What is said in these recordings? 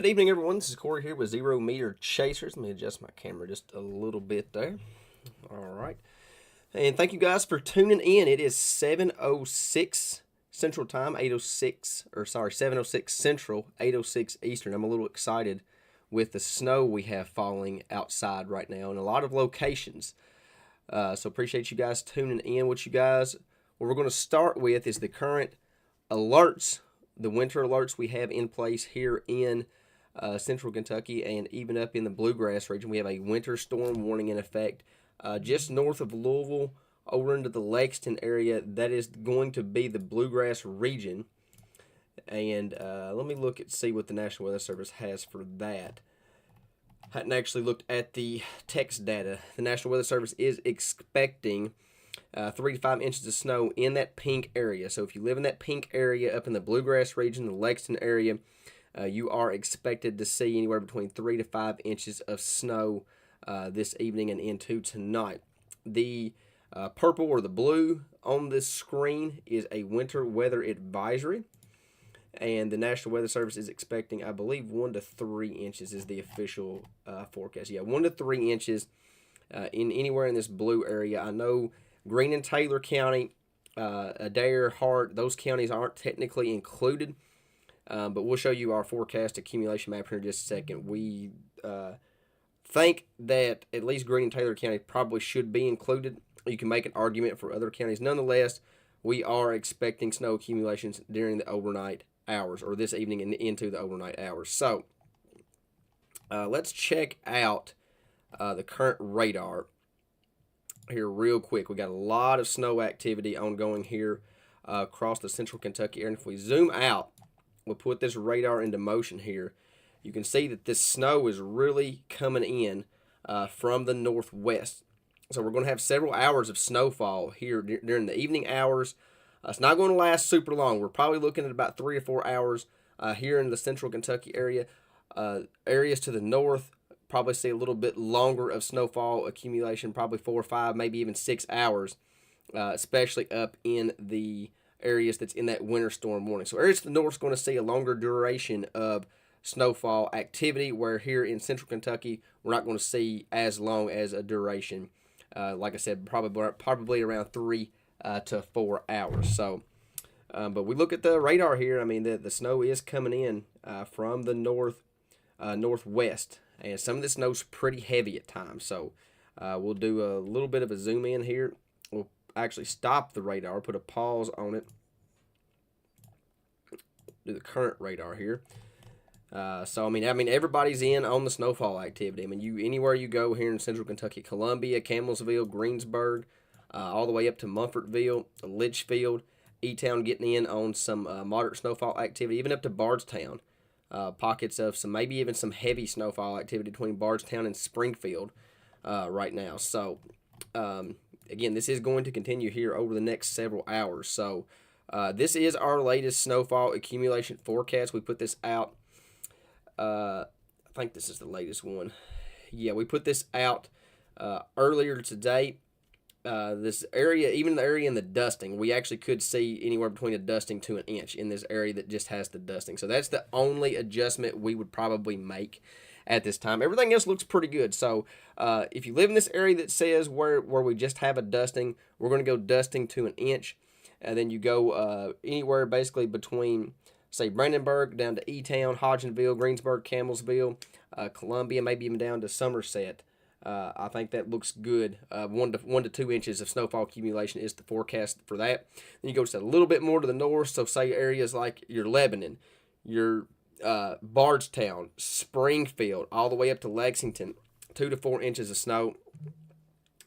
evening, everyone. This is Corey here with Zero Meter Chasers. Let me adjust my camera just a little bit there. All right. And thank you guys for tuning in. It is 7:06 Central Time, 7:06 Central, 8:06 Eastern. I'm a little excited with the snow we have falling outside right now in a lot of locations. So appreciate you guys tuning in with you guys. What we're going to start with is the current alerts, the winter alerts we have in place here in central Kentucky and even up in the Bluegrass region. We have a winter storm warning in effect just north of Louisville over into the Lexington area. That is going to be the Bluegrass region. And let me look at see what the National Weather Service has for that. Hadn't actually looked at the text data. The National Weather Service is expecting 3 to 5 inches of snow in that pink area. So if you live in that pink area up in the Bluegrass region, the Lexington area, you are expected to see anywhere between 3 to 5 inches of snow this evening and into tonight. The purple or the blue on this screen is a winter weather advisory. And the National Weather Service is expecting, I believe, 1 to 3 inches is the official forecast. Yeah, 1 to 3 inches in anywhere in this blue area. I know Greene and Taylor County, Adair, Hart, those counties aren't technically included, but we'll show you our forecast accumulation map here in just a second. We think that at least Greene and Taylor County probably should be included. You can make an argument for other counties. Nonetheless, we are expecting snow accumulations during the overnight hours, or this evening and into the overnight hours. So let's check out the current radar here real quick. We got a lot of snow activity ongoing here across the central Kentucky area. And if we zoom out, we'll put this radar into motion here. You can see that this snow is really coming in from the northwest. So we're going to have several hours of snowfall here during the evening hours. It's not going to last super long. We're probably looking at about 3 or 4 hours here in the central Kentucky area. Areas to the north probably see a little bit longer of snowfall accumulation, probably 4 or 5, maybe even 6 hours, especially up in the areas that's in that winter storm warning. So areas to the north is going to see a longer duration of snowfall activity, where here in central Kentucky, we're not going to see as long as a duration. Like I said, probably around 3 to 4 hours. So, but we look at the radar here. I mean, the snow is coming in from the northwest, and some of the snow's pretty heavy at times. So, we'll do a little bit of a zoom in here. We'll actually stop the radar, put a pause on it. Do the current radar here. So I mean, everybody's in on the snowfall activity. I mean, anywhere you go here in central Kentucky, Columbia, Campbellsville, Greensburg, all the way up to Mumfortville, Litchfield, E-Town getting in on some moderate snowfall activity, even up to Bardstown. Pockets of maybe even some heavy snowfall activity between Bardstown and Springfield right now. So again, this is going to continue here over the next several hours. So this is our latest snowfall accumulation forecast. We put this out. I think this is the latest one. Yeah, we put this out earlier today. This area, even the area in the dusting, we actually could see anywhere between a dusting to an inch in this area that just has the dusting. So that's the only adjustment we would probably make at this time. Everything else looks pretty good. So if you live in this area that says where we just have a dusting, we're going to go dusting to an inch. And then you go anywhere basically between, say, Brandenburg down to E-Town, Hodgenville, Greensburg, Campbellsville, Columbia, maybe even down to Somerset. I think that looks good. 1 to 2 inches of snowfall accumulation is the forecast for that. Then you go just a little bit more to the north, so say areas like your Lebanon, your Bardstown, Springfield, all the way up to Lexington, 2 to 4 inches of snow.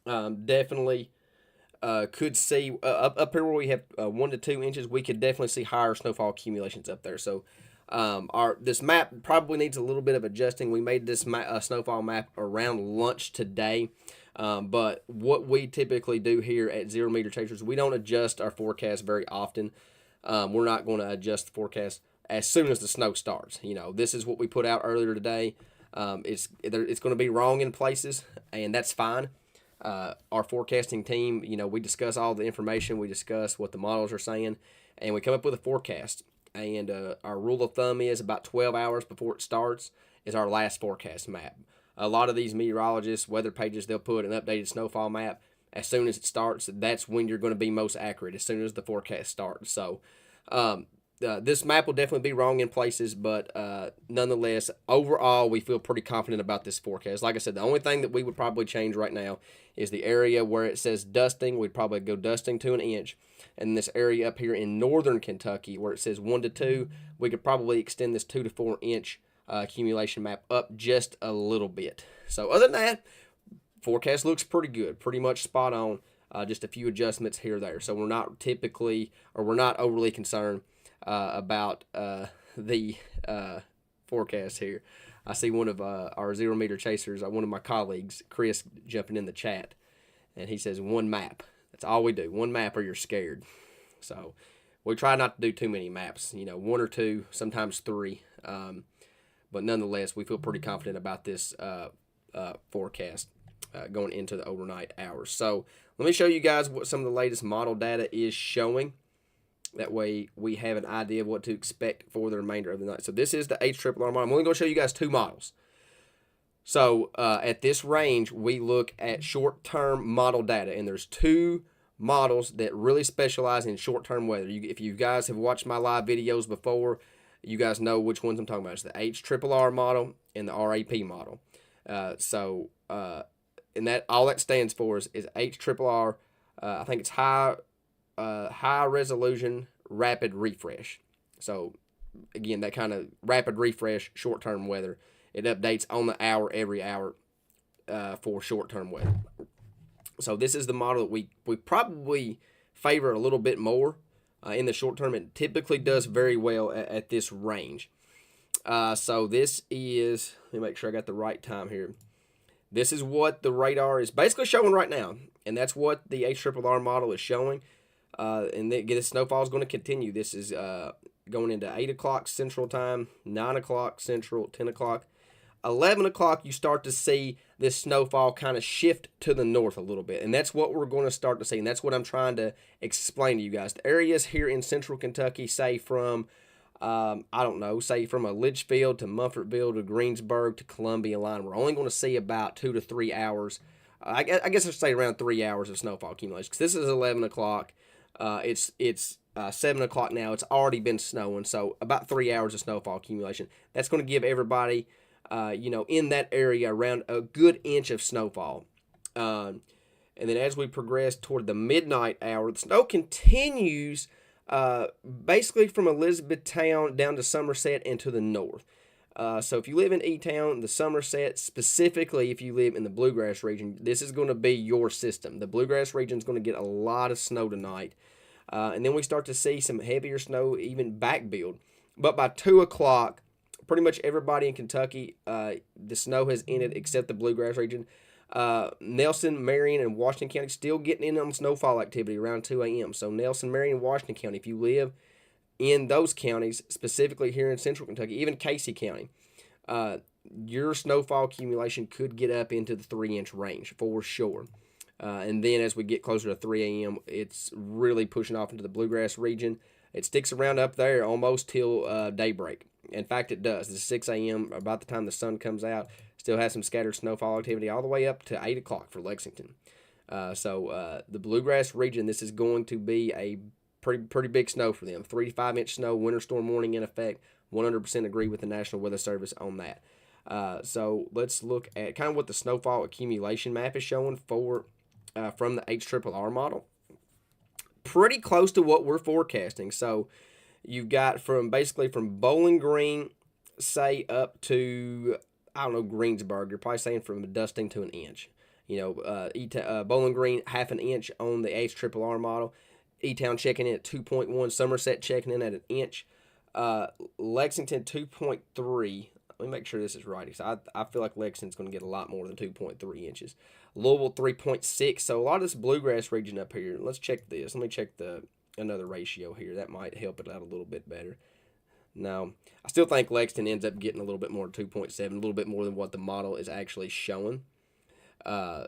Definitely could see up here where we have 1 to 2 inches. We could definitely see higher snowfall accumulations up there. So this map probably needs a little bit of adjusting. We made this snowfall map around lunch today, but what we typically do here at Zero Meter Chasers, we don't adjust our forecast very often. We're not going to adjust the forecast as soon as the snow starts. You know, this is what we put out earlier today. It's going to be wrong in places, and that's fine. Our forecasting team, we discuss all the information, we discuss what the models are saying, and we come up with a forecast. and our rule of thumb is about 12 hours before it starts is our last forecast map. A lot of these meteorologists, weather pages, they'll put an updated snowfall map as soon as it starts. That's when you're going to be most accurate, as soon as the forecast starts. So this map will definitely be wrong in places, but nonetheless, overall, we feel pretty confident about this forecast. Like I said, the only thing that we would probably change right now is the area where it says dusting. We'd probably go dusting to 1 inch. And this area up here in northern Kentucky where it says 1 to 2, we could probably extend this 2 to 4 inch accumulation map up just a little bit. So other than that, forecast looks pretty good, pretty much spot on. Just a few adjustments here or there. So we're not overly concerned about the forecast here. I see one of our 0 meter chasers, one of my colleagues, Chris, jumping in the chat, and he says 1 map. That's all we do. 1 map or you're scared. So we try not to do too many maps. 1 or 2, sometimes 3. But nonetheless, we feel pretty confident about this forecast going into the overnight hours. So let me show you guys what some of the latest model data is showing. That way we have an idea of what to expect for the remainder of the night. So this is the HRRR model. I'm only going to show you guys 2 models. So at this range, we look at short-term model data, and there's 2 models that really specialize in short-term weather. If you guys have watched my live videos before, you guys know which ones I'm talking about. It's the HRRR model and the RAP model. And that all that stands for is HRRR. I think it's high resolution rapid refresh. So again, that kind of rapid refresh short-term weather. It updates on the hour every hour for short-term weather. So this is the model that we probably favor a little bit more in the short term. It typically does very well at this range. So this is, let me make sure I got the right time here. This is what the radar is basically showing right now, and that's what the HRRR model is showing. And this snowfall is going to continue. This is going into 8 o'clock Central Time, 9 o'clock Central, 10 o'clock. 11 o'clock, you start to see this snowfall kind of shift to the north a little bit. And that's what we're going to start to see. And that's what I'm trying to explain to you guys. The areas here in central Kentucky, say from, say from a Litchfield to Mumfortville to Greensburg to Columbia line, we're only going to see about 2 to 3 hours. I guess I'd say around 3 hours of snowfall accumulation. Because this is 11 o'clock. It's 7 o'clock now. It's already been snowing. So about 3 hours of snowfall accumulation. That's going to give everybody in that area around a good inch of snowfall. And then as we progress toward the midnight hour, the snow continues basically from Elizabethtown down to Somerset and to the north. So if you live in E-Town, the Somerset, specifically if you live in the Bluegrass region, this is going to be your system. The Bluegrass region is going to get a lot of snow tonight. And then we start to see some heavier snow even back build. But by 2 o'clock, pretty much everybody in Kentucky, the snow has ended except the Bluegrass region. Nelson, Marion, and Washington County still getting in on snowfall activity around 2 a.m. So Nelson, Marion, and Washington County, if you live in those counties, specifically here in central Kentucky, even Casey County, your snowfall accumulation could get up into the 3-inch range for sure. And then as we get closer to 3 a.m., it's really pushing off into the Bluegrass region. It sticks around up there almost till daybreak. In fact, it does. It's 6 a.m., about the time the sun comes out. Still has some scattered snowfall activity all the way up to 8 o'clock for Lexington. So the Bluegrass region, this is going to be a pretty big snow for them. 3 to 5 inch snow, winter storm warning in effect. 100% agree with the National Weather Service on that. So let's look at kind of what the snowfall accumulation map is showing for from the HRRR model. Pretty close to what we're forecasting. So you've got basically from Bowling Green, say up to, Greensburg. You're probably saying from dusting to 1 inch. Bowling Green, 1/2 inch on the HRRR model. E-Town checking in at 2.1. Somerset checking in at 1 inch. Lexington, 2.3. Let me make sure this is right, because I feel like Lexington's going to get a lot more than 2.3 inches. Louisville, 3.6. So a lot of this Bluegrass region up here. Let's check this. Let me check another ratio here. That might help it out a little bit better. Now, I still think Lexington ends up getting a little bit more than 2.7, a little bit more than what the model is actually showing.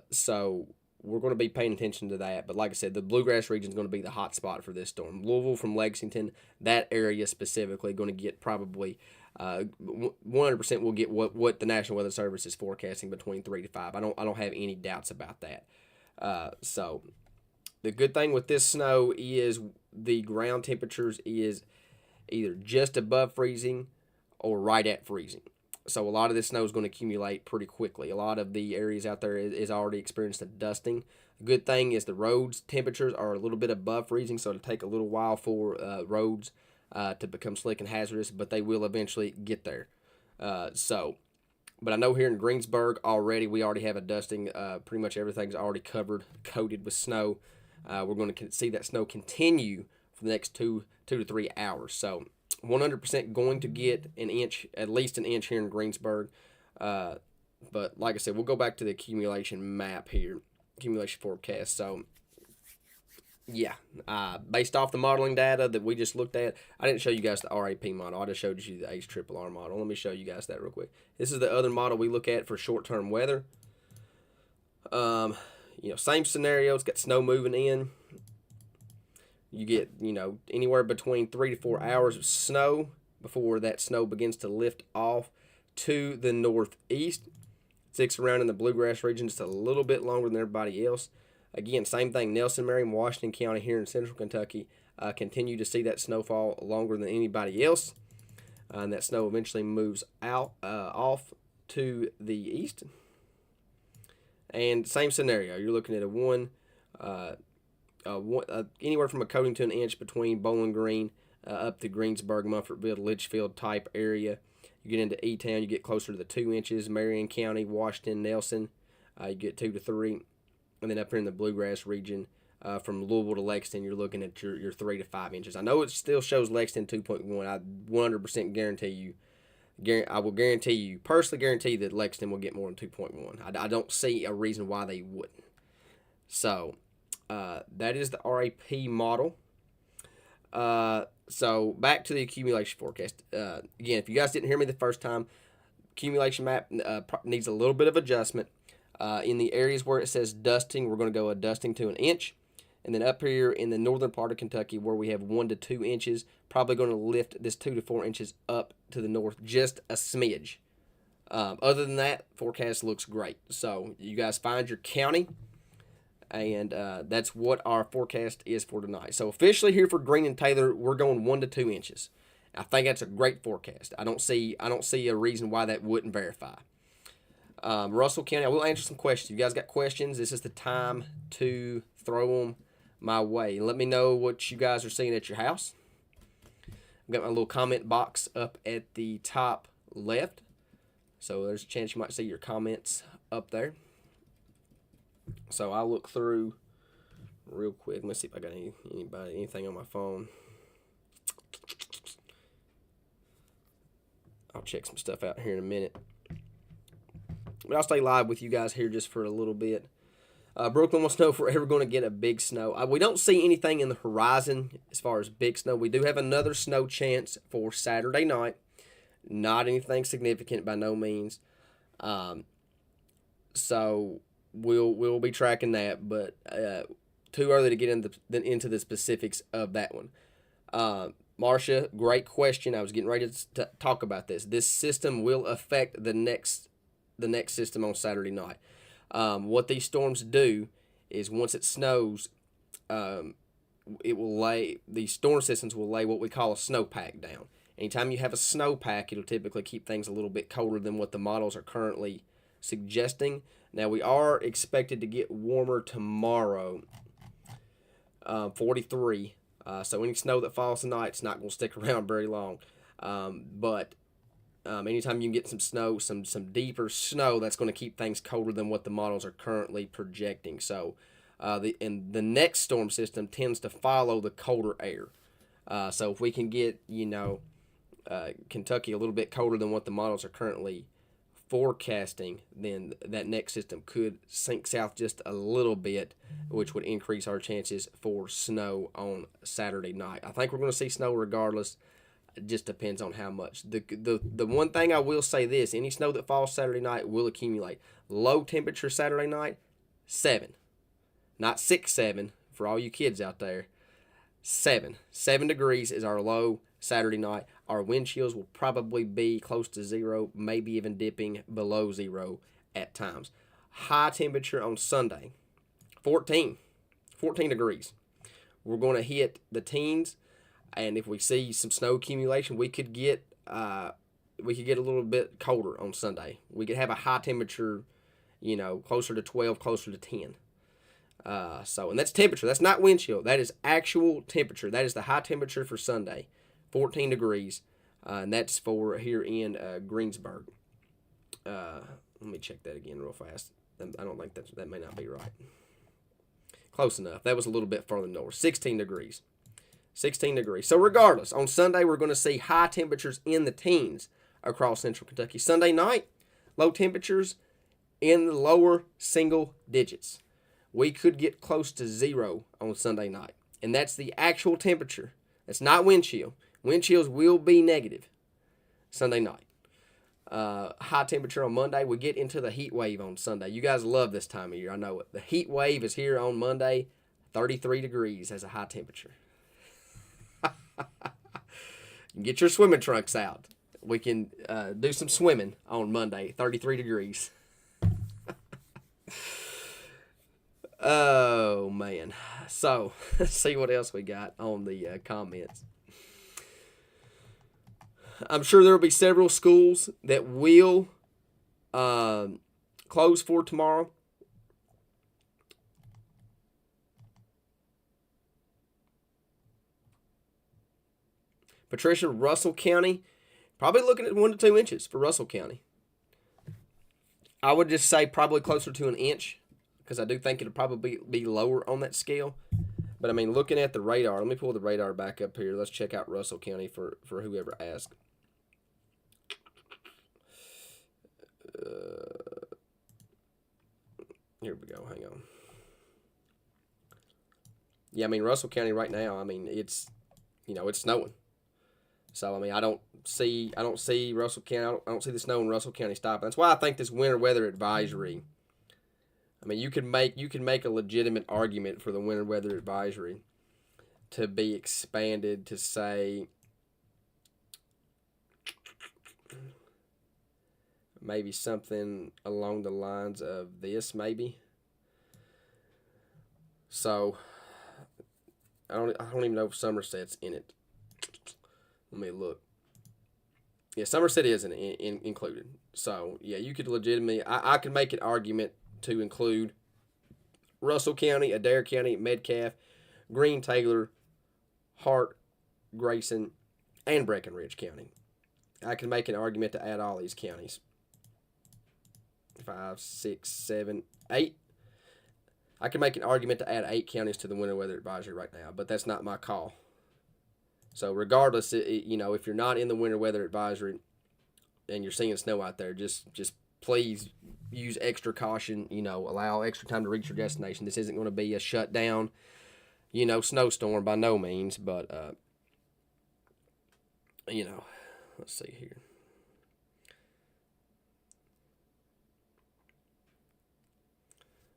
So we're going to be paying attention to that. But like I said, the bluegrass region is going to be the hot spot for this storm. Louisville from Lexington, that area specifically, going to get probably 100% will get what the National Weather Service is forecasting, between 3 to 5. I don't have any doubts about that. So the good thing with this snow is the ground temperatures is either just above freezing or right at freezing. So a lot of this snow is going to accumulate pretty quickly. A lot of the areas out there is already experienced a dusting. The good thing is the roads temperatures are a little bit above freezing, so it'll take a little while for roads to become slick and hazardous, but they will eventually get there. But I know here in Greensburg already, we already have a dusting. Pretty much everything's already coated with snow. We're going to see that snow continue for the next 2 to 3 hours. So 100% going to get an inch, at least an inch here in Greensburg. But like I said, we'll go back to the accumulation map here, accumulation forecast. So yeah, based off the modeling data that we just looked at, I didn't show you guys the RAP model. I just showed you the HRRR model. Let me show you guys that real quick. This is the other model we look at for short-term weather. Same scenario. It's got snow moving in. You get, anywhere between 3 to 4 hours of snow before that snow begins to lift off to the northeast. Sticks around in the bluegrass region just a little bit longer than everybody else. Again, same thing. Nelson, Marion, Washington County here in central Kentucky continue to see that snowfall longer than anybody else. And that snow eventually moves off to the east. And same scenario. You're looking at anywhere from a coating to an inch between Bowling Green up to Greensburg, Mumfortville, Litchfield type area. You get into E-Town, you get closer to the 2 inches. Marion County, Washington, Nelson, you get 2 to 3. And then up here in the bluegrass region, from Louisville to Lexington, you're looking at your 3 to 5 inches. I know it still shows Lexington 2.1. I 100% guarantee you. I will personally guarantee that Lexington will get more than 2.1. I don't see a reason why they wouldn't. So that is the RAP model. So back to the accumulation forecast. Again, if you guys didn't hear me the first time, accumulation map needs a little bit of adjustment. In the areas where it says dusting, we're going to go a dusting to an inch. And then up here in the northern part of Kentucky, where we have 1 to 2 inches, probably going to lift this 2 to 4 inches up to the north just a smidge. Other than that, forecast looks great. So you guys find your county, and that's what our forecast is for tonight. So officially here for Greene and Taylor, we're going 1 to 2 inches. I think that's a great forecast. I don't see a reason why that wouldn't verify. Russell County, I will answer some questions. If you guys got questions, this is the time to throw them my way. Let me know what you guys are seeing at your house. I've got my little comment box up at the top left. So there's a chance you might see your comments up there. So I'll look through real quick. Let me see if I got anything on my phone. I'll check some stuff out here in a minute. But I'll stay live with you guys here just for a little bit. Brooklyn wants to know if we're ever going to get a big snow. We don't see anything in the horizon as far as big snow. We do have another snow chance for Saturday night. Not anything significant by no means. So we'll be tracking that, but too early to get into the specifics of that one. Marcia, great question. I was getting ready to talk about this. This system will affect the next system on Saturday night. What these storms do is once it snows, these storm systems will lay what we call a snowpack down. Anytime you have a snowpack, it'll typically keep things a little bit colder than what the models are currently suggesting. Now, we are expected to get warmer tomorrow, 43. So any snow that falls tonight, it's not going to stick around very long. But anytime you can get some snow, some deeper snow, that's going to keep things colder than what the models are currently projecting. So the next storm system tends to follow the colder air. So if we can get, Kentucky a little bit colder than what the models are currently forecasting, then that next system could sink south just a little bit, which would increase our chances for snow on Saturday night. I think we're going to see snow regardless. It just depends on how much. The one thing I will say this, any snow that falls Saturday night will accumulate. Low temperature Saturday night, 7. not 6, 7 for all you kids out there. 7. 7 degrees is our low Saturday night. Our wind chills will probably be close to 0, maybe even dipping below 0 at times. High temperature on Sunday, 14 degrees. We're going to hit the teens, and if we see some snow accumulation, we could get a little bit colder on Sunday. We could have a high temperature, closer to 12, closer to 10. And that's temperature. That's not wind chill. That is actual temperature. That is the high temperature for Sunday, 14 degrees, and that's for here in Greensburg. Let me check that again real fast. I don't think that may not be right. Close enough. That was a little bit further north. 16 degrees. 16 degrees. So regardless, on Sunday we're going to see high temperatures in the teens across central Kentucky. Sunday night, low temperatures in the lower single digits. We could get close to 0 on Sunday night. And that's the actual temperature. That's not wind chill. Wind chills will be negative Sunday night. High temperature on Monday. We get into the heat wave on Sunday. You guys love this time of year. I know it. The heat wave is here on Monday. 33 degrees as a high temperature. Get your swimming trunks out. We can do some swimming on Monday. 33 degrees. Oh, man. So, let's see what else we got on the comments. I'm sure there will be several schools that will close for tomorrow. Patricia, Russell County, probably looking at 1 to 2 inches for Russell County. I would just say probably closer to an inch, because I do think it'll probably be lower on that scale. But, I mean, looking at the radar, let me pull the radar back up here. Let's check out Russell County for whoever asked. Here we go. Hang on. Yeah, I mean, Russell County right now, I mean, it's snowing. So, I mean, I don't see Russell County. I don't see the snow in Russell County stopping. That's why I think this winter weather advisory, I mean, you can make a legitimate argument for the winter weather advisory to be expanded to say maybe something along the lines of this, maybe. So I don't even know if Somerset's in it. Let me look. Yeah, Somerset isn't included. So yeah, you could legitimately, I could make an argument to include Russell County, Adair County, Metcalfe, Greene, Taylor, Hart, Grayson, and Breckinridge County. I can make an argument to add all these counties. 5, 6, 7, 8. I can make an argument to add 8 counties to the winter weather advisory right now, but that's not my call. So regardless, if you're not in the winter weather advisory and you're seeing snow out there, just please use extra caution. Allow extra time to reach your destination. This isn't going to be a shutdown, snowstorm by no means, but let's see here.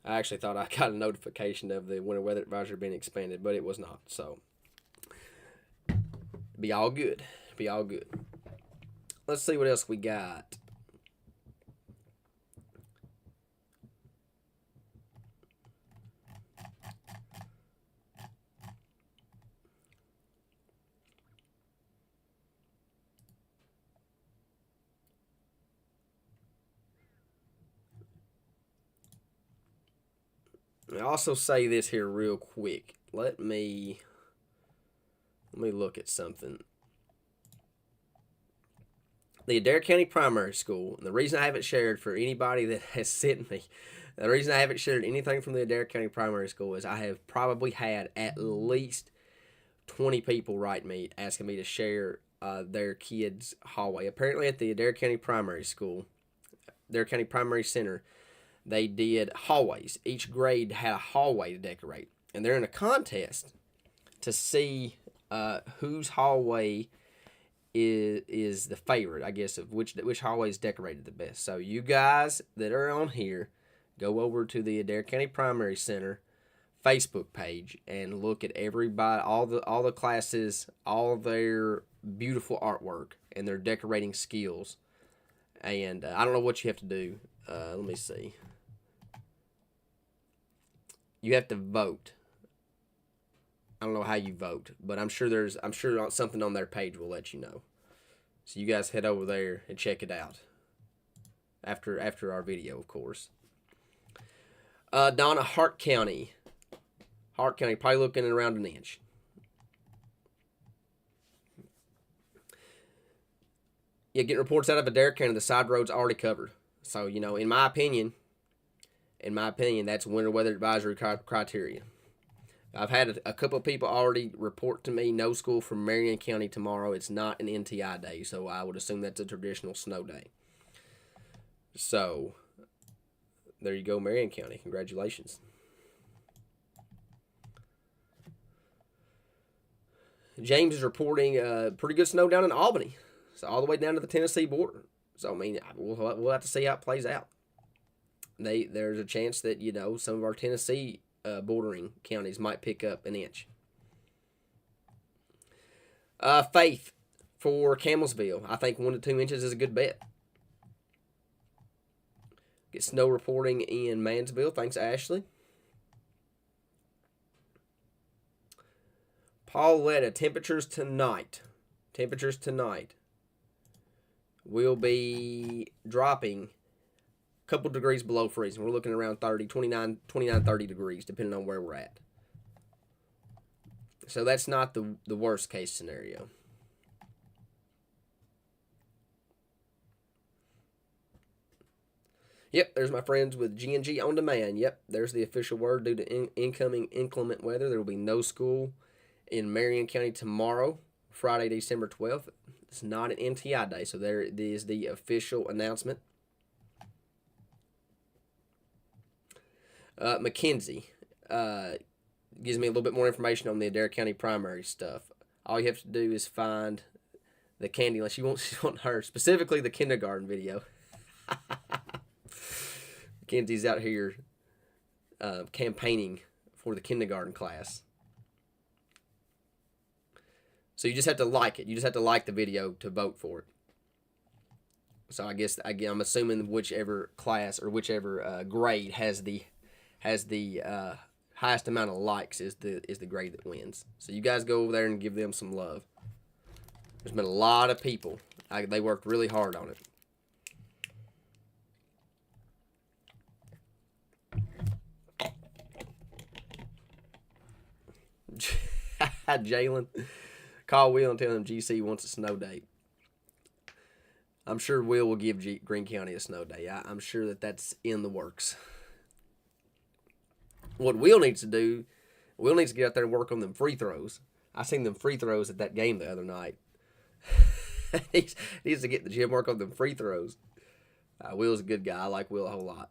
I actually thought I got a notification of the winter weather advisory being expanded, but it was not. So, be all good. Be all good. Let's see what else we got. I also say this here real quick. Let me look at something. The Adair County Primary School, and the reason I haven't shared for anybody that has sent me, the reason I haven't shared anything from the Adair County Primary School is I have probably had at least 20 people write me asking me to share their kids' hallway. Apparently at the Adair County Primary School, Adair County Primary Center, they did hallways. Each grade had a hallway to decorate. And they're in a contest to see whose hallway is the favorite, I guess, of which hallway is decorated the best. So you guys that are on here, go over to the Adair County Primary Center Facebook page and look at everybody, all the classes, all their beautiful artwork and their decorating skills. And I don't know what you have to do. Let me see. You have to vote. I don't know how you vote, but I'm sure something on their page will let you know. So you guys head over there and check it out. After our video, of course. Donna, Hart County. Hart County, probably looking at around an inch. Yeah, getting reports out of Adair County, the side road's already covered. So, you know, in my opinion, that's winter weather advisory criteria. I've had a couple of people already report to me no school for Marion County tomorrow. It's not an NTI day, so I would assume that's a traditional snow day. So, there you go, Marion County. Congratulations. James is reporting pretty good snow down in Albany. So, all the way down to the Tennessee border. So, I mean, we'll have to see how it plays out. There's a chance that, you know, some of our Tennessee bordering counties might pick up an inch. Faith for Camelsville. I think 1 to 2 inches is a good bet. Get snow reporting in Mansville. Thanks, Ashley. Pauletta, temperatures tonight will be dropping a couple degrees below freezing. We're looking around 29, 30 degrees, depending on where we're at. So that's not the worst case scenario. Yep, there's my friends with G&G On Demand. Yep, there's the official word. Due to incoming inclement weather, there will be no school in Marion County tomorrow, Friday, December 12th. It's not an NTI day, so there is the official announcement. McKenzie gives me a little bit more information on the Adair County primary stuff. All you have to do is find the Candyland. She wants her, specifically the kindergarten video. Mackenzie's out here campaigning for the kindergarten class. So you just have to like it. You just have to like the video to vote for it. So I guess, again, I'm assuming whichever class or whichever grade has the highest amount of likes is the grade that wins. So you guys go over there and give them some love. There's been a lot of people. They worked really hard on it. Jalen, call Will and tell him GC wants a snow date. I'm sure Will give Greene County a snow day. I'm sure that's in the works. What Will needs to do, Will needs to get out there and work on them free throws. I seen them free throws at that game the other night. He needs to get the gym work on them free throws. Will's a good guy. I like Will a whole lot.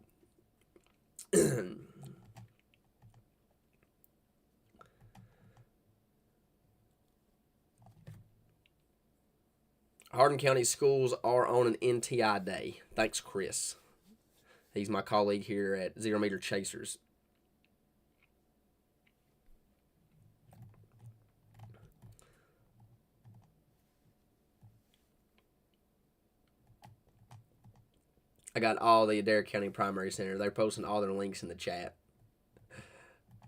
Hardin County schools are on an NTI day. Thanks, Chris. He's my colleague here at 0 Meter Chasers. I got all the Adair County Primary Center. They're posting all their links in the chat.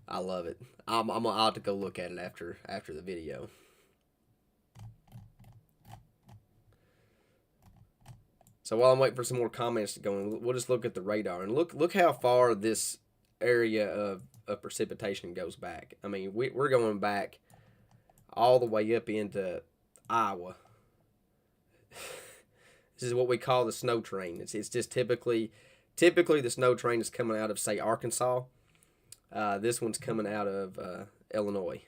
I love it. I'll have to go look at it after the video. So while I'm waiting for some more comments to go in, we'll just look at the radar and look how far this area of precipitation goes back. I mean, we're going back all the way up into Iowa. This is what we call the snow train. It's just typically the snow train is coming out of, say, Arkansas. This one's coming out of Illinois.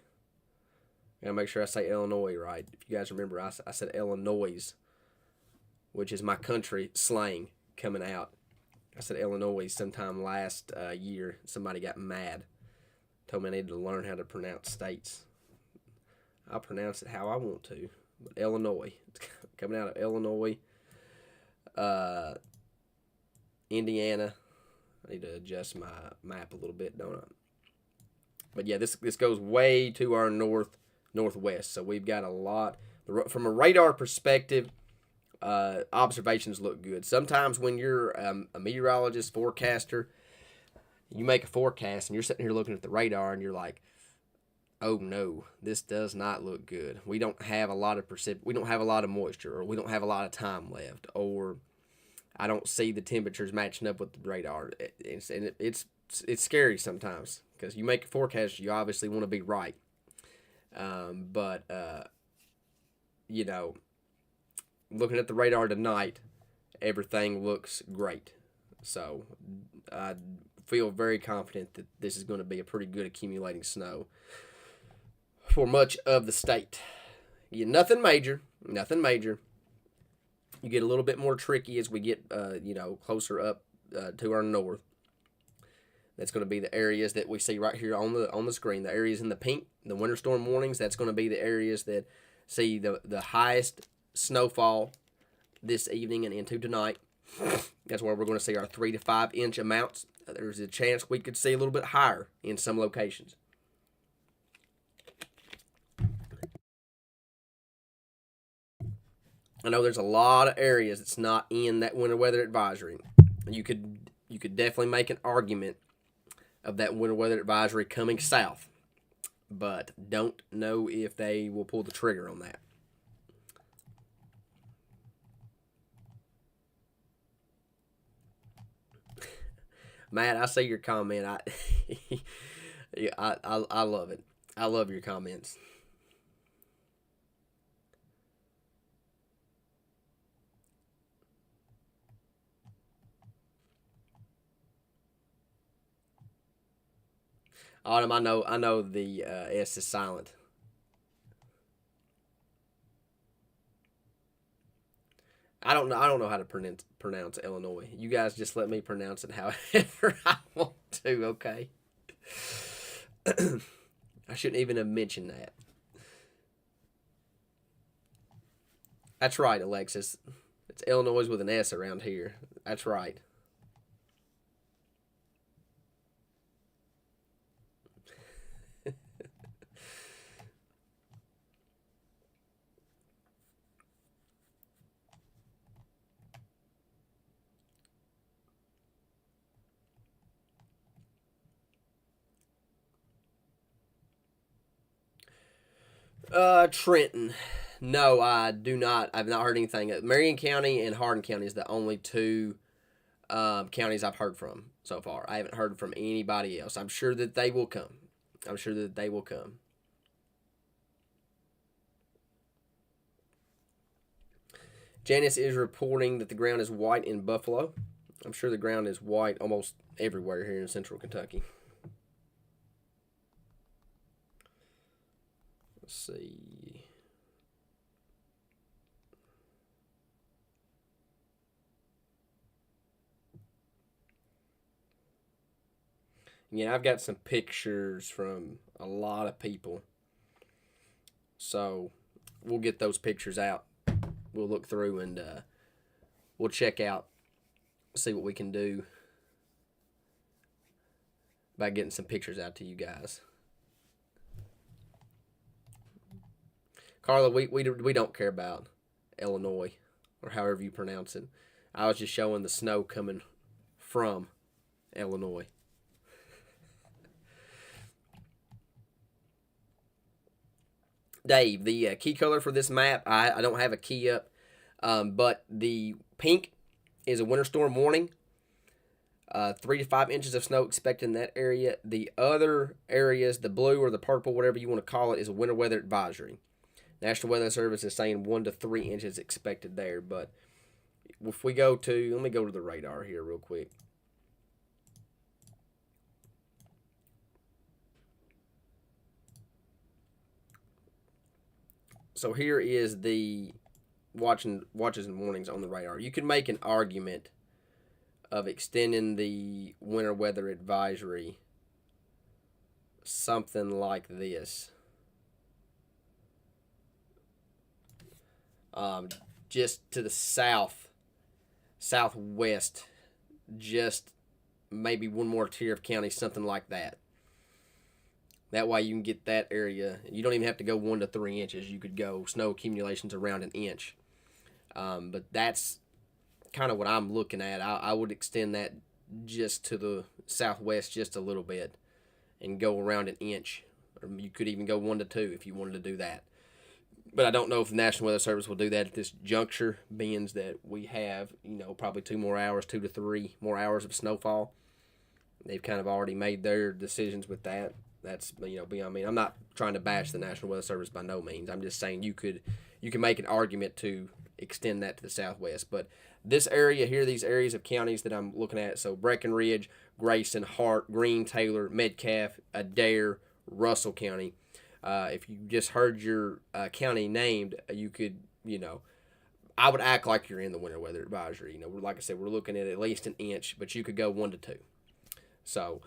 I gotta make sure I say Illinois right. If you guys remember, I said Illinois, which is my country slang coming out. I said Illinois sometime last year. Somebody got mad. Told me I needed to learn how to pronounce states. I'll pronounce it how I want to. But Illinois. It's coming out of Illinois. Indiana. I need to adjust my map a little bit, don't I? But yeah, this goes way to our northwest. So we've got a lot from a radar perspective. Observations look good. Sometimes when you're a meteorologist, forecaster, you make a forecast and you're sitting here looking at the radar and you're like, oh no, this does not look good. We don't have a lot of we don't have a lot of moisture, or we don't have a lot of time left, or I don't see the temperatures matching up with the radar. It's scary sometimes because you make a forecast, you obviously want to be right. But you know, looking at the radar tonight, everything looks great. So I feel very confident that this is going to be a pretty good accumulating snow for much of the state. Yeah, nothing major. You get a little bit more tricky as we get, closer up to our north. That's going to be the areas that we see right here on the screen. The areas in the pink, the winter storm warnings. That's going to be the areas that see the highest snowfall this evening and into tonight. That's where we're going to see our 3 to 5 inch amounts. There's a chance we could see a little bit higher in some locations. I know there's a lot of areas that's not in that winter weather advisory. You could definitely make an argument of that winter weather advisory coming south, but don't know if they will pull the trigger on that. Matt, I see your comment. I love it. I love your comments. Autumn, I know the S is silent. I don't know how to pronounce Illinois. You guys just let me pronounce it however I want to, okay? I shouldn't even have mentioned that. That's right, Alexis. It's Illinois with an S around here. That's right. Trenton. No, I do not. I've not heard anything. Marion County and Hardin County is the only two counties I've heard from so far. I haven't heard from anybody else. I'm sure that they will come. I'm sure that they will come. Janice is reporting that the ground is white in Buffalo. I'm sure the ground is white almost everywhere here in central Kentucky. Let's see. Yeah, I've got some pictures from a lot of people. So we'll get those pictures out. We'll look through and we'll check out, see what we can do by getting some pictures out to you guys. Carla, we don't care about Illinois or however you pronounce it. I was just showing the snow coming from Illinois. Dave, the key color for this map, I don't have a key up, but the pink is a winter storm warning. 3 to 5 inches of snow expected in that area. The other areas, the blue or the purple, whatever you want to call it, is a winter weather advisory. National Weather Service is saying 1 to 3 inches expected there. But if we go to, let me go to the radar here real quick. So here is the watches and warnings on the radar. You can make an argument of extending the winter weather advisory something like this. Just to the southwest, just maybe one more tier of county, something like that. That way you can get that area. You don't even have to go 1 to 3 inches. You could go snow accumulations around an inch. But that's kind of what I'm looking at. I would extend that just to the southwest just a little bit and go around an inch. Or you could even go 1 to 2 if you wanted to do that. But I don't know if the National Weather Service will do that at this juncture, being that we have, probably 2 more hours, 2 to 3 more hours of snowfall. They've kind of already made their decisions with that. That's, beyond me. I'm not trying to bash the National Weather Service by no means. I'm just saying you can make an argument to extend that to the southwest. But this area here, these areas of counties that I'm looking at, so Breckenridge, Grayson, Hart, Greene, Taylor, Metcalfe, Adair, Russell County. If you just heard your county named, you could, I would act like you're in the winter weather advisory. Like I said, we're looking at least an inch, but you could go 1 to 2. So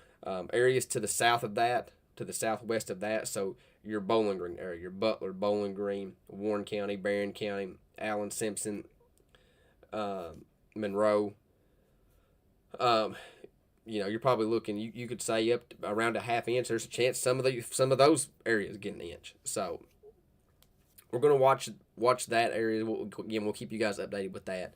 areas to the south of that, to the southwest of that, so your Bowling Green area, your Butler, Bowling Green, Warren County, Barron County, Allen, Simpson, Monroe. You're probably looking. You could say up to around a half inch. There's a chance some of those areas get an inch. So we're gonna watch that area. We'll keep you guys updated with that.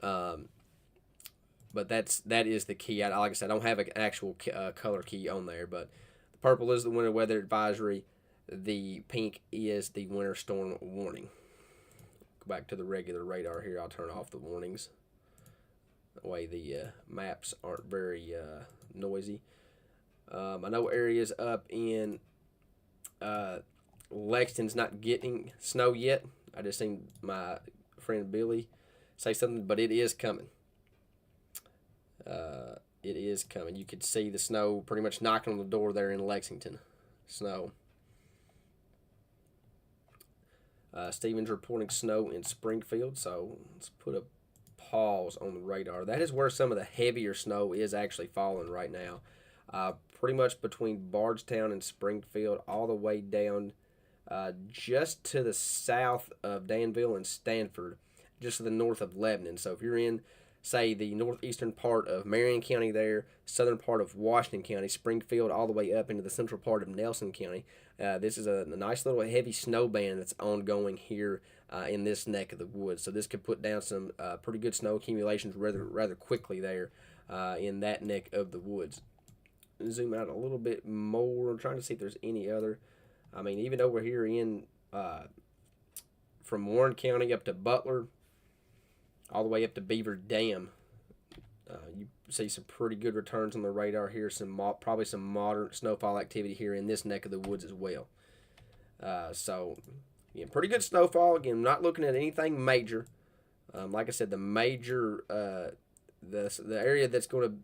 But that is the key. Like I said, I don't have an actual color key on there, but the purple is the winter weather advisory. The pink is the winter storm warning. Go back to the regular radar here. I'll turn off the warnings. That way the maps aren't very noisy. I know areas up in Lexington's not getting snow yet. I just seen my friend Billy say something, but it is coming. It is coming. You could see the snow pretty much knocking on the door there in Lexington. Snow. Stevens reporting snow in Springfield, so let's put a pause on the radar. That is where some of the heavier snow is actually falling right now. Pretty much between Bardstown and Springfield, all the way down just to the south of Danville and Stanford, just to the north of Lebanon. So if you're in, say, the northeastern part of Marion County there, southern part of Washington County, Springfield, all the way up into the central part of Nelson County, this is a nice little heavy snow band that's ongoing here in this neck of the woods. So this could put down some pretty good snow accumulations rather quickly there in that neck of the woods. Zoom out a little bit more. I'm trying to see if there's any other. I mean, even over here in from Warren County up to Butler, all the way up to Beaver Dam, you see some pretty good returns on the radar here. Probably some moderate snowfall activity here in this neck of the woods as well. So, again, pretty good snowfall. Again, not looking at anything major. Like I said, the major, the area that's going to,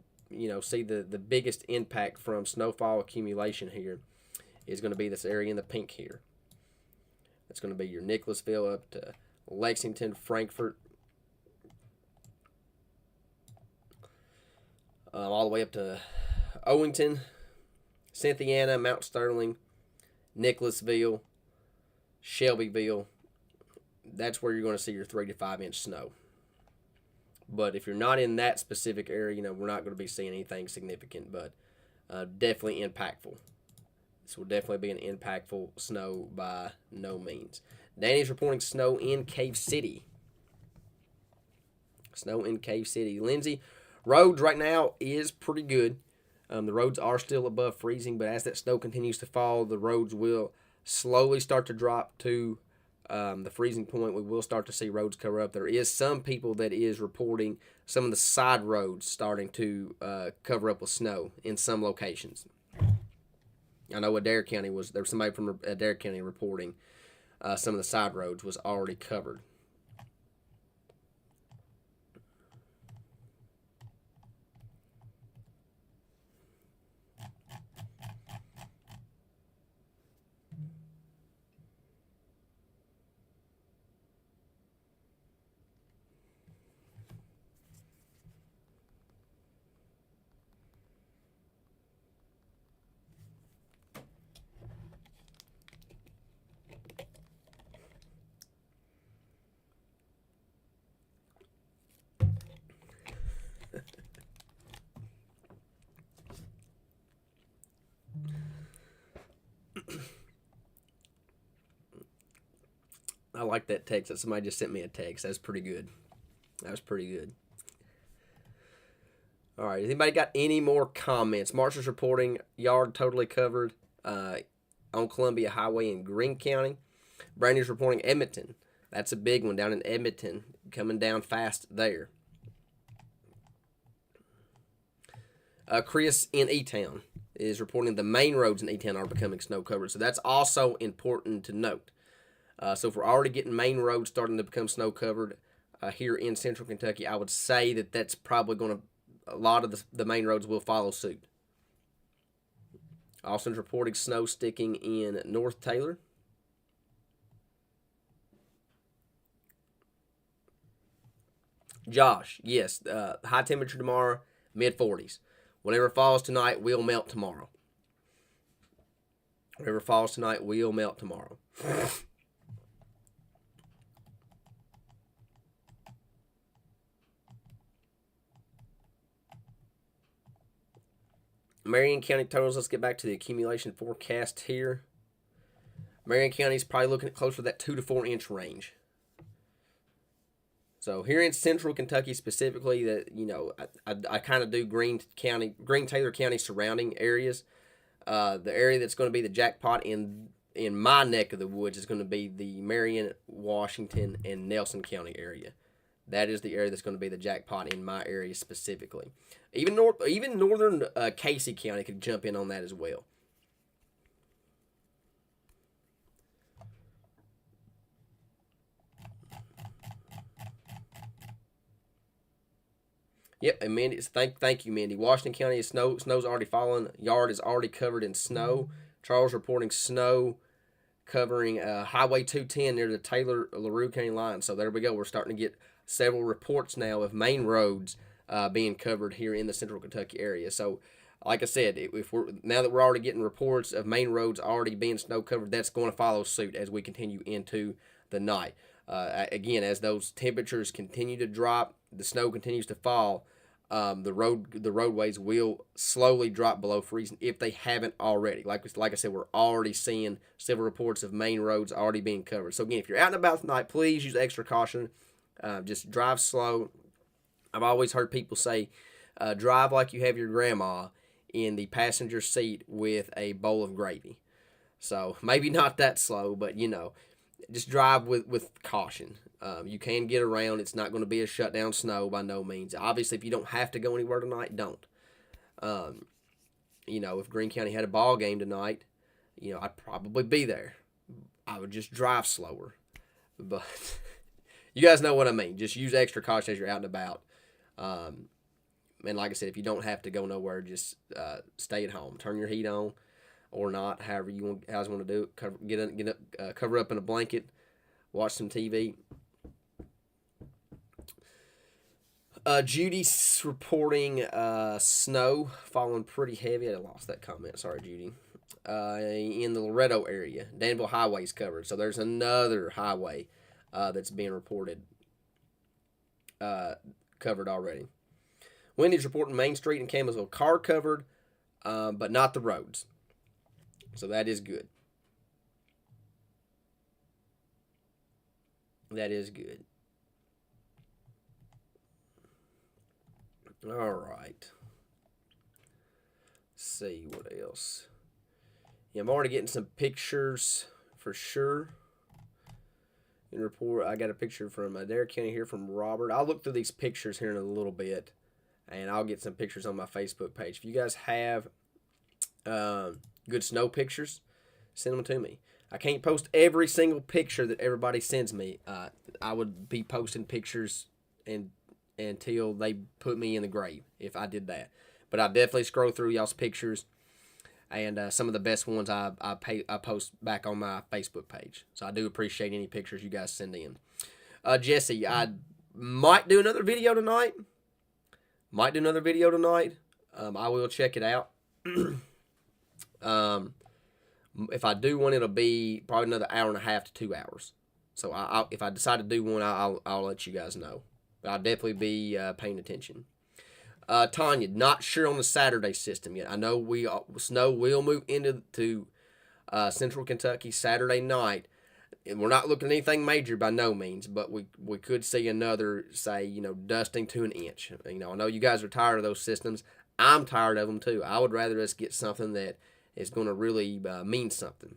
see the biggest impact from snowfall accumulation here is going to be this area in the pink here. It's going to be your Nicholasville up to Lexington, Frankfort, all the way up to Owington, Cynthiana, Mount Sterling, Nicholasville, Shelbyville. That's where you're going to see your 3 to 5 inch snow. But if you're not in that specific area, we're not going to be seeing anything significant, but definitely impactful. This will definitely be an impactful snow by no means. Danny's reporting snow in Cave City. Snow in Cave City. Lindsay, roads right now is pretty good. The roads are still above freezing, but as that snow continues to fall, the roads will slowly start to drop to the freezing point. We will start to see roads cover up. There is some people that is reporting some of the side roads starting to cover up with snow in some locations. I know Adair County there was somebody from Adair County reporting some of the side roads was already covered. like that text that somebody just sent me a text. That's pretty good. That was pretty good. All right. Has anybody got any more comments? Marshall's reporting yard totally covered on Columbia Highway in Greene County. Brandy's reporting Edmonton. That's a big one down in Edmonton, coming down fast there. Chris in E-Town is reporting the main roads in E-Town are becoming snow covered. So that's also important to note. So if we're already getting main roads starting to become snow covered here in central Kentucky, I would say that that's probably going to, a lot of the main roads will follow suit. Austin's reporting snow sticking in North Taylor. Josh, yes, high temperature tomorrow, mid-40s. Whatever falls tonight will melt tomorrow. Whatever falls tonight will melt tomorrow. Marion County totals. Let's get back to the accumulation forecast here. Marion County is probably looking at closer to that 2 to 4 inch range. So here in central Kentucky specifically, that I kind of do Greene Taylor County surrounding areas. The area that's going to be the jackpot in my neck of the woods is going to be the Marion, Washington, and Nelson County area. That is the area that's going to be the jackpot in my area specifically. Even northern Casey County could jump in on that as well. Yep, and Mandy, thank you, Mandy. Washington County is snow's already fallen. Yard is already covered in snow. Charles reporting snow covering Highway 210 near the Taylor-LaRue County line. So there we go. We're starting to get several reports now of main roads being covered here in the central Kentucky area. So, like I said, now that we're already getting reports of main roads already being snow covered, that's going to follow suit as we continue into the night. Again, as those temperatures continue to drop, the snow continues to fall. The roadways will slowly drop below freezing if they haven't already. Like I said, we're already seeing several reports of main roads already being covered. So again, if you're out and about tonight, please use extra caution. Just drive slow. I've always heard people say, drive like you have your grandma in the passenger seat with a bowl of gravy. So maybe not that slow, but just drive with caution. You can get around. It's not going to be a shutdown snow by no means. Obviously, if you don't have to go anywhere tonight, don't. If Greene County had a ball game tonight, I'd probably be there. I would just drive slower. But you guys know what I mean. Just use extra caution as you're out and about. And like I said, if you don't have to go nowhere, just stay at home. Turn your heat on or not, however you guys want to do it. Cover up in a blanket, watch some TV. Judy's reporting snow falling pretty heavy. I lost that comment. Sorry, Judy. In the Loretto area. Danville Highway's covered. So there's another highway that's being reported covered already. Wendy's reporting Main Street and Campbellsville car covered, but not the roads. So that is good. That is good. All right. Let's see what else. Yeah, I'm already getting some pictures for sure. In report, I got a picture from Adair County here from Robert. I'll look through these pictures here in a little bit, and I'll get some pictures on my Facebook page. If you guys have good snow pictures, send them to me. I can't post every single picture that everybody sends me. I would be posting pictures until they put me in the grave if I did that. But I definitely scroll through y'all's pictures, and some of the best ones I post back on my Facebook page. So I do appreciate any pictures you guys send in. Jesse, I might do another video tonight. I will check it out. If I do one, it'll be probably another hour and a half to 2 hours. So if I decide to do one, I'll let you guys know. But I'll definitely be paying attention. Tanya, not sure on the Saturday system yet. I know snow will move into central Kentucky Saturday night. and we're not looking at anything major by no means, but we could see another, say, dusting to an inch. I know you guys are tired of those systems. I'm tired of them too. I would rather us get something that is going to really mean something.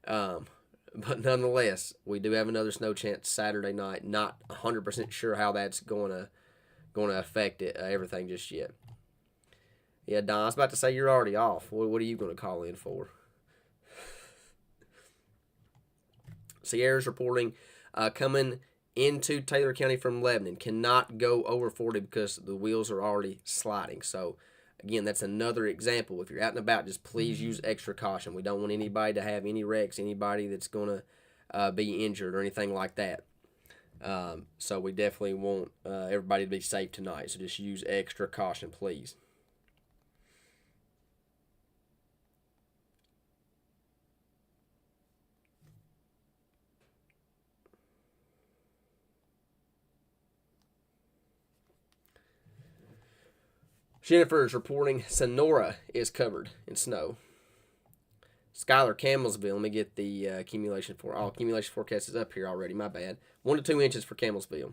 But nonetheless, we do have another snow chance Saturday night. Not 100% sure how that's going to affect it, everything just yet. Yeah, Don, I was about to say you're already off. What are you going to call in for? Sierra's reporting coming into Taylor County from Lebanon. Cannot go over 40 because the wheels are already sliding. So, again, that's another example. If you're out and about, just please use extra caution. We don't want anybody to have any wrecks, anybody that's going to be injured or anything like that. So we definitely want everybody to be safe tonight. So just use extra caution, please. Jennifer is reporting Sonora is covered in snow. Skylar, Campbellsville. Let me get the accumulation for. Oh, accumulation forecast is up here already. My bad. 1 to 2 inches for Campbellsville.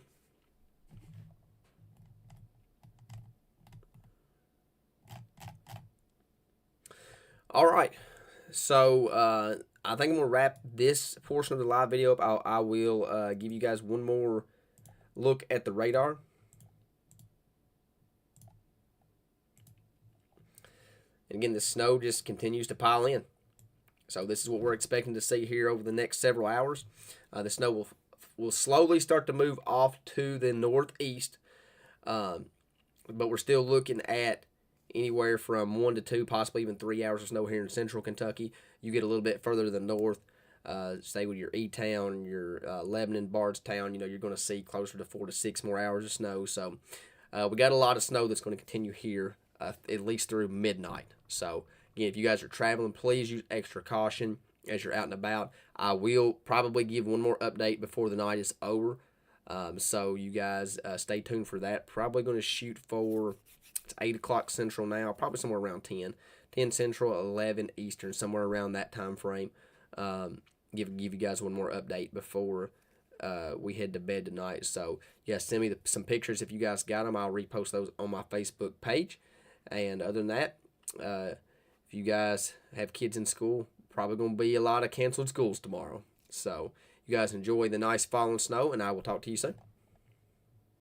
All right. So I think I'm gonna wrap this portion of the live video up. I will give you guys one more look at the radar. And again, the snow just continues to pile in. So this is what we're expecting to see here over the next several hours. The snow will slowly start to move off to the northeast, but we're still looking at anywhere from 1 to 2, possibly even 3 hours of snow here in central Kentucky. You get a little bit further to the north, say with your E-Town, your Lebanon, Bardstown, you're going to see closer to 4 to 6 more hours of snow. So we got a lot of snow that's going to continue here at least through midnight. So again, if you guys are traveling, please use extra caution as you're out and about. I will probably give one more update before the night is over. So you guys stay tuned for that. Probably going to shoot for, it's 8 o'clock Central now, probably somewhere around 10 Central, 11 Eastern, somewhere around that time frame. Give you guys one more update before we head to bed tonight. So yeah, send me some pictures if you guys got them. I'll repost those on my Facebook page. And other than that, if you guys have kids in school, probably going to be a lot of canceled schools tomorrow. So you guys enjoy the nice falling snow, and I will talk to you soon.